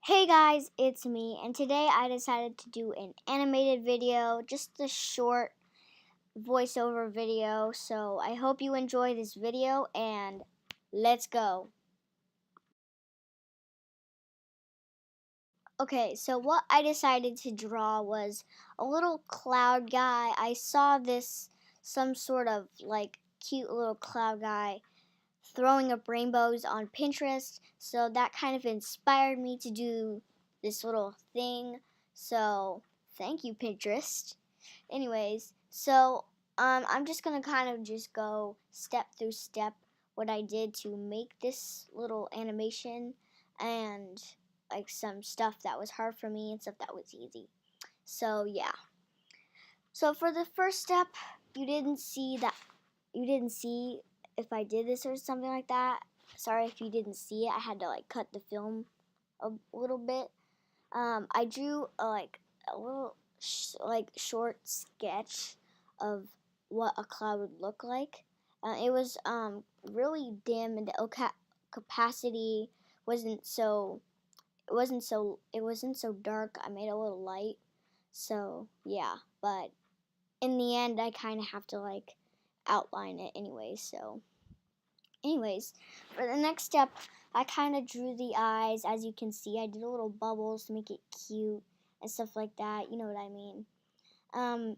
Hey guys, it's me, and today I decided to do an animated video, just a short voiceover video. So I hope you enjoy this video, and let's go. Okay, so what I decided to draw was a little cloud guy. I saw some sort of like cute little cloud guy throwing up rainbows on Pinterest, so that kind of inspired me to do this little thing. So thank you, Pinterest. Anyways, I'm just gonna kind of just go step through step what I did to make this little animation, and like some stuff that was hard for me and stuff that was easy. So yeah. So for the first step, you didn't see that you didn't see if I did this or something like that. Sorry if you didn't see it. I had to like cut the film a little bit. I drew a little short sketch of what a cloud would look like. It was really dim, and the capacity wasn't so it wasn't so dark. I made a little light. So yeah, but in the end, I kind of have to like outline it anyway. So, anyways, for the next step, I kind of drew the eyes. As you can see, I did a little bubbles to make it cute and stuff like that. You know what I mean. Um,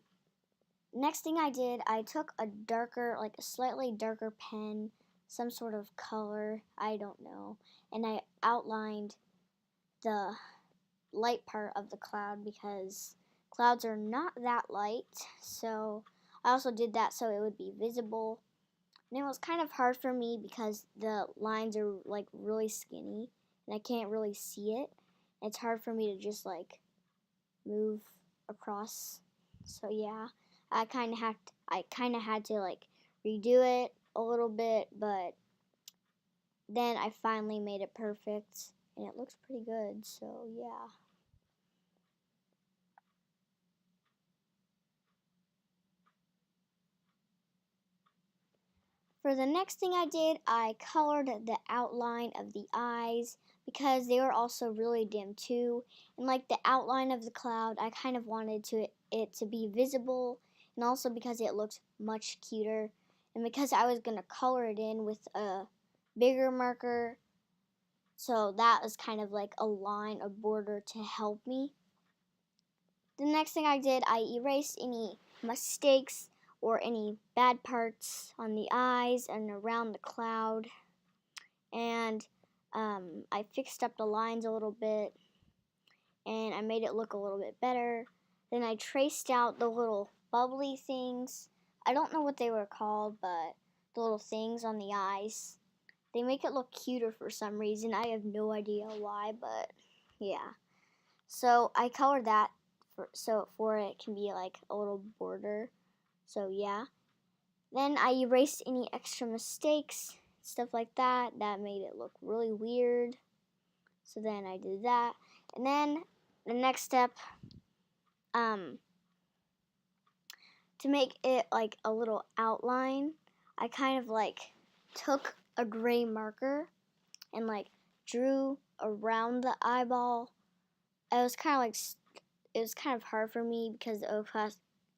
Next thing I did, I took like a slightly darker pen, some sort of color, I don't know, and I outlined the light part of the cloud because clouds are not that light. So I also did that so it would be visible. And it was kind of hard for me because the lines are like really skinny and I can't really see it. It's hard for me to just like move across. So yeah, I kind of had to like redo it a little bit, but then I finally made it perfect and it looks pretty good. So yeah. For the next thing I did, I colored the outline of the eyes because they were also really dim too. And like the outline of the cloud, I kind of wanted it to be visible, and also because it looks much cuter. And because I was going to color it in with a bigger marker, so that was kind of like a line, a border to help me. The next thing I did, I erased any mistakes or any bad parts on the eyes and around the cloud. And I fixed up the lines a little bit and I made it look a little bit better. Then I traced out the little bubbly things. I don't know what they were called, but the little things on the eyes. They make it look cuter for some reason. I have no idea why, but yeah. So I colored that for it can be like a little border. So yeah. Then I erased any extra mistakes, stuff like that. That made it look really weird. So then I did that. And then the next step, um, to make it like a little outline, I kind of like took a gray marker and like drew around the eyeball. It was kind of like it was kind of hard for me because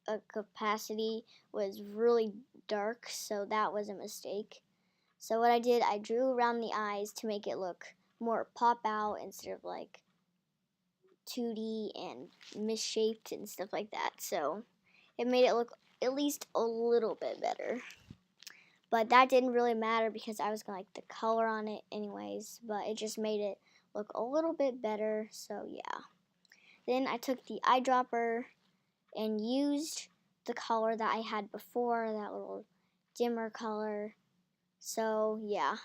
the capacity was really dark, so that was a mistake. So what I did, I drew around the eyes to make it look more pop out instead of like 2D and misshaped and stuff like that. So it made it look at least a little bit better. But that didn't really matter because I was gonna like the color on it anyways, but it just made it look a little bit better. So yeah. Then I took the eyedropper and used the color that I had before, that little dimmer color. So yeah,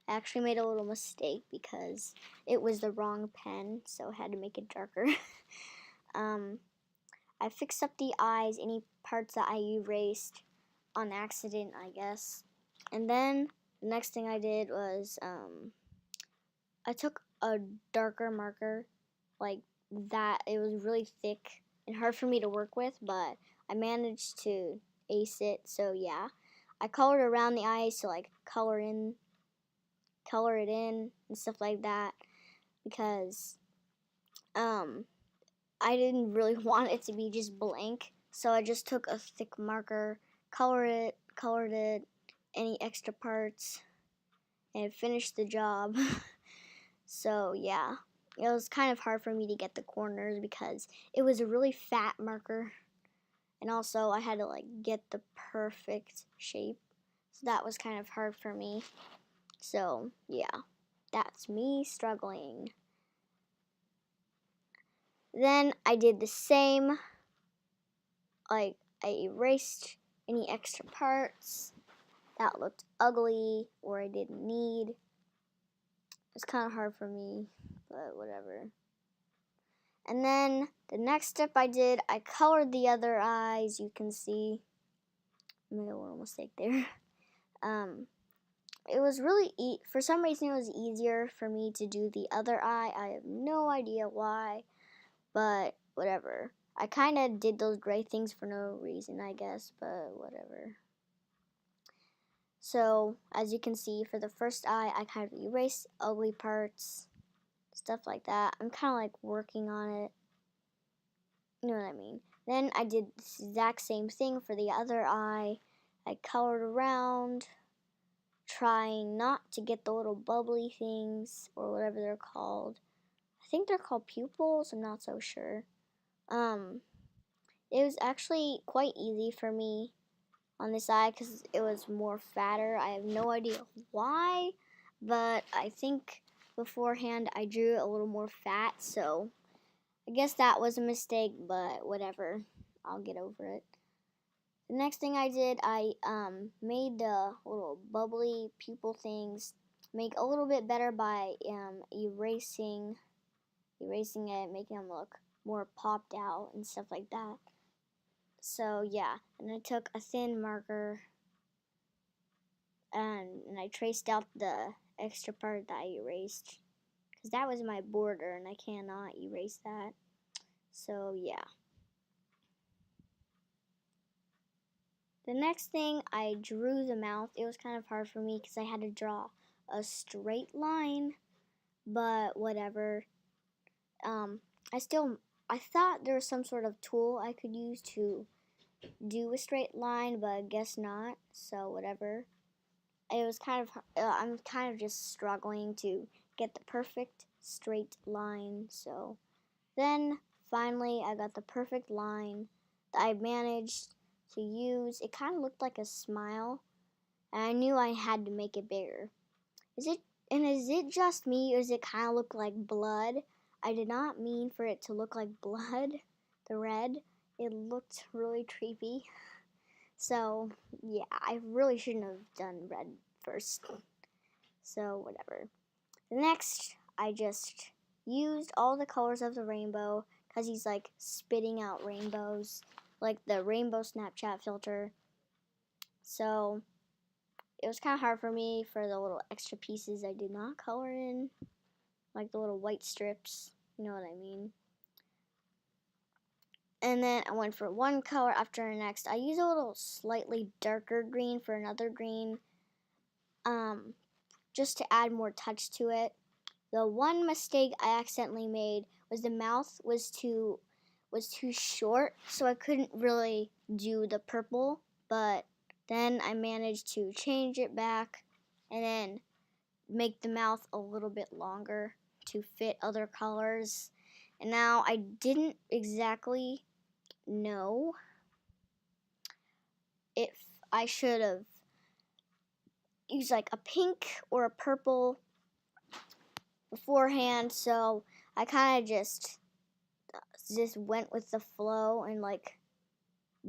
I actually made a little mistake because it was the wrong pen, so I had to make it darker. um, I fixed up the eyes, any parts that I erased on accident, I guess. And then the next thing I did was I took a darker marker, like that. It was really thick and hard for me to work with, but I managed to ace it. So yeah, I colored around the eyes to like color it in and stuff like that because I didn't really want it to be just blank, so I just took a thick marker, colored it, any extra parts, and finished the job. So yeah, it was kind of hard for me to get the corners because it was a really fat marker, and also I had to like get the perfect shape, so that was kind of hard for me. So yeah, that's me struggling. Then I did the same, like I erased any extra parts that looked ugly or I didn't need. It's kind of hard for me, but whatever. And then the next step I did, I colored the other eye, as you can see. I made a little mistake there. It was really, for some reason it was easier for me to do the other eye. I have no idea why, but whatever. I kind of did those gray things for no reason, I guess, but whatever. So, as you can see, for the first eye, I kind of erased ugly parts, stuff like that. I'm kind of like working on it. You know what I mean? Then I did the exact same thing for the other eye. I colored around, trying not to get the little bubbly things or whatever they're called. I think they're called pupils. I'm not so sure. It was actually quite easy for me on this eye because it was more fatter. I have no idea why, but I think beforehand I drew it a little more fat, so I guess that was a mistake, but whatever. I'll get over it. The next thing I did, I made the little bubbly pupil things make a little bit better by erasing it, making them look more popped out and stuff like that. So yeah, and I took a thin marker and I traced out the extra part that I erased because that was my border and I cannot erase that. So yeah. The next thing, I drew the mouth. It was kind of hard for me because I had to draw a straight line, but whatever. I thought there was some sort of tool I could use to do a straight line, but I guess not. So whatever. It was kind of I'm kind of just struggling to get the perfect straight line. So then finally I got the perfect line that I managed to use. It kind of looked like a smile, and I knew I had to make it bigger. Is it just me, or does it kind of look like blood? I did not mean for it to look like blood, the red. It looked really creepy. So, yeah, I really shouldn't have done red first. So, whatever. Next, I just used all the colors of the rainbow because he's like spitting out rainbows, like the rainbow Snapchat filter. So, it was kind of hard for me for the little extra pieces I did not color in, like the little white strips, you know what I mean. And then I went for one color after the next. I used a little slightly darker green for another green, just to add more touch to it. The one mistake I accidentally made was the mouth was too short, so I couldn't really do the purple, but then I managed to change it back and then make the mouth a little bit longer to fit other colors. And now I didn't exactly know if I should have used like a pink or a purple beforehand, so I kind of just went with the flow and like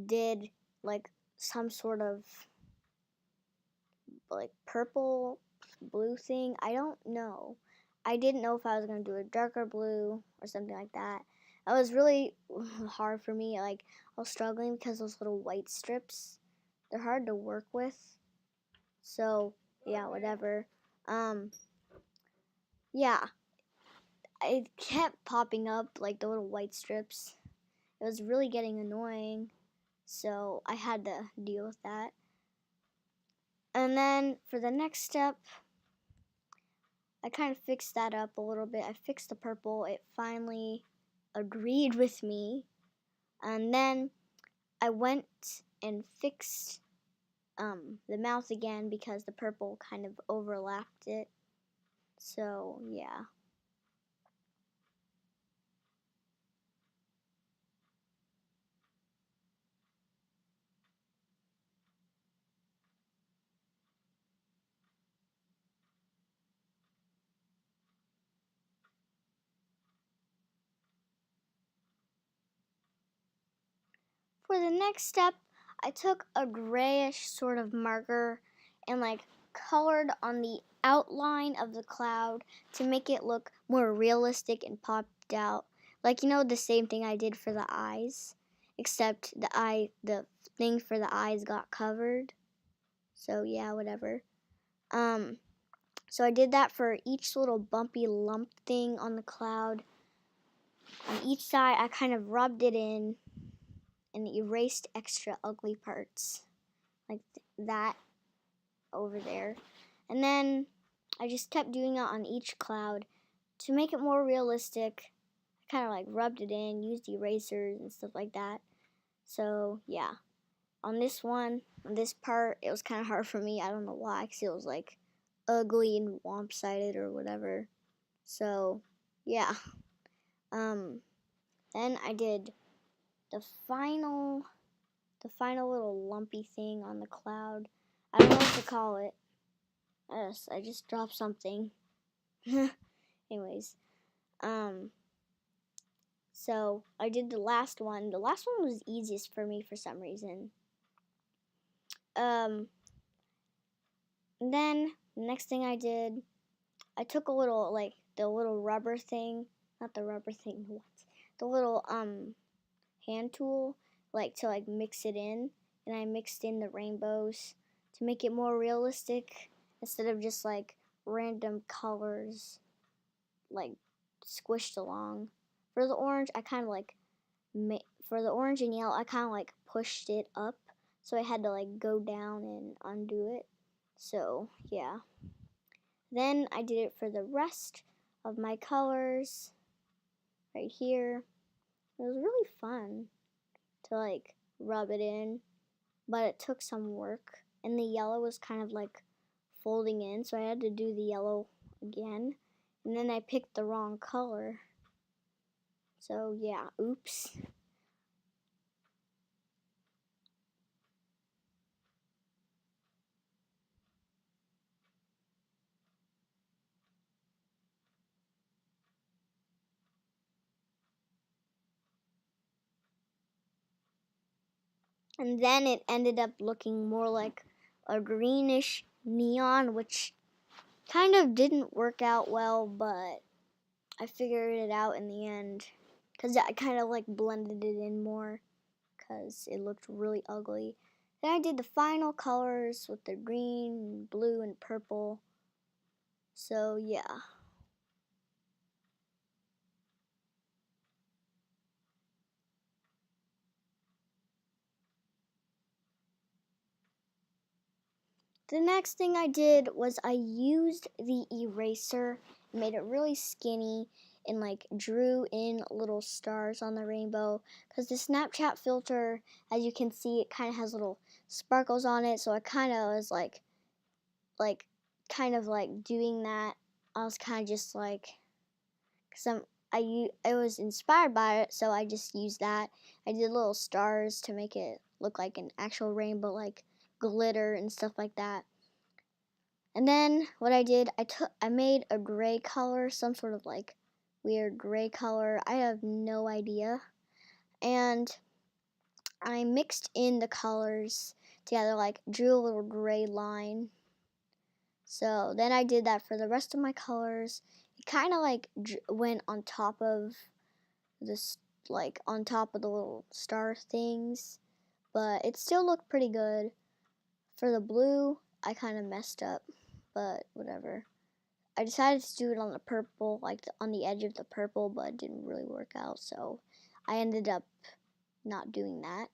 did like some sort of like purple blue thing. I don't know. I didn't know if I was going to do a darker blue or something like that. It was really hard for me. Like, I was struggling because those little white strips, they're hard to work with. So, yeah, whatever. Yeah, it kept popping up, like the little white strips. It was really getting annoying. So, I had to deal with that. And then for the next step, I kind of fixed that up a little bit. I fixed the purple. It finally agreed with me. And then I went and fixed the mouth again because the purple kind of overlapped it. So, yeah. For the next step, I took a grayish sort of marker and like colored on the outline of the cloud to make it look more realistic and popped out. Like, you know, the same thing I did for the eyes, except the thing for the eyes got covered. So yeah, whatever. So I did that for each little bumpy lump thing on the cloud. On each side, I kind of rubbed it in and erased extra ugly parts like that over there. And then I just kept doing it on each cloud to make it more realistic. I kind of like rubbed it in, used erasers and stuff like that. So yeah, on this one, on this part, it was kind of hard for me. I don't know why, because it was like ugly and womp-sided or whatever. So yeah. Then I did the final little lumpy thing on the cloud. I don't know what to call it. Yes, I just dropped something. Anyways, so I did the last one. The last one was easiest for me for some reason. Then the next thing I did, I took a little like the little rubber thing, not the rubber thing, what? The little hand tool, like to like mix it in, and I mixed in the rainbows to make it more realistic instead of just like random colors like squished along. For the orange, I kind of like for the orange and yellow, I kind of like pushed it up, so I had to like go down and undo it. So yeah. Then I did it for the rest of my colors right here. It was really fun to like rub it in, but it took some work. And the yellow was kind of like folding in, so I had to do the yellow again. And then I picked the wrong color. So yeah, oops. And then it ended up looking more like a greenish neon, which kind of didn't work out well, but I figured it out in the end because I kind of like blended it in more because it looked really ugly. Then I did the final colors with the green, blue, and purple. So yeah. The next thing I did was I used the eraser, made it really skinny, and like drew in little stars on the rainbow. Because the Snapchat filter, as you can see, it kind of has little sparkles on it. So I kind of was like, kind of like doing that. I was kind of just like, cause I was inspired by it, so I just used that. I did little stars to make it look like an actual rainbow, like glitter and stuff like that. And then what I did, I made a gray color, some sort of like weird gray color. I have no idea. And I mixed in the colors together, like drew a little gray line. So then I did that for the rest of my colors. It kind of like went on top of this, like on top of the little star things, but it still looked pretty good. For the blue, I kind of messed up, but whatever. I decided to do it on the purple, like on the edge of the purple, but it didn't really work out, so I ended up not doing that.